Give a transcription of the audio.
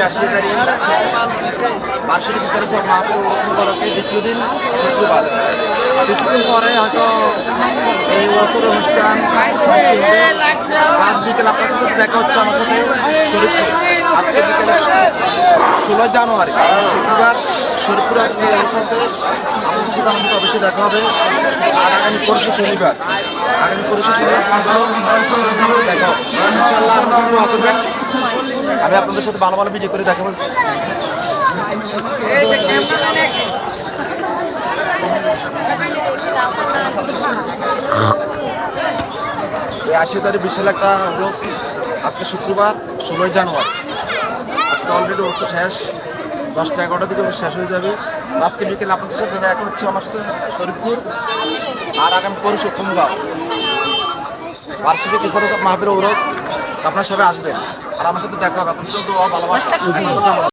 আসছি আশিয়াকারী বার্ষিক ইজারা সব মাহফিল উপলক্ষে দ্বিতীয় দিন শুক্রবার। কিছুদিন পরে হয়তো এই বছরের অনুষ্ঠান আজ বিকেল আপনার সাথে দেখা হচ্ছে আমার সাথে শরীফপুর। আজকে বিকেলে 16 জানুয়ারি শুক্রবার শরীফপুর আজকে আছে আপনাদের সাথে আমার সাথে অবশ্যই দেখা হবে। আর আগামী 25 শনিবার দেখা হবে ইনশাআল্লাহ। আপনারা দোয়া করবেন, আমি আপনাদের সাথে ভালো ভালো ভিডিও করে দেখাবো। এই 80 তারিখ বিশাল একটা রোজ। আজকে শুক্রবার 16 জানুয়ারি। আজকে অলরেডি বছর শেষ, 10টা 11টার দিকে শেষ হয়ে যাবে। আজকে বিকেল আপনাদের সাথে দেখা হচ্ছে আমার সাথে শরীফপুর। আর আগামী 25 কুমগাঁও বার্ষিক ইজারা মাহফিল উরস। আপনারা সবাই আসবেন আর আমার সাথে দেখা হবে। আপনাদের দোয়া ভালোবাসা।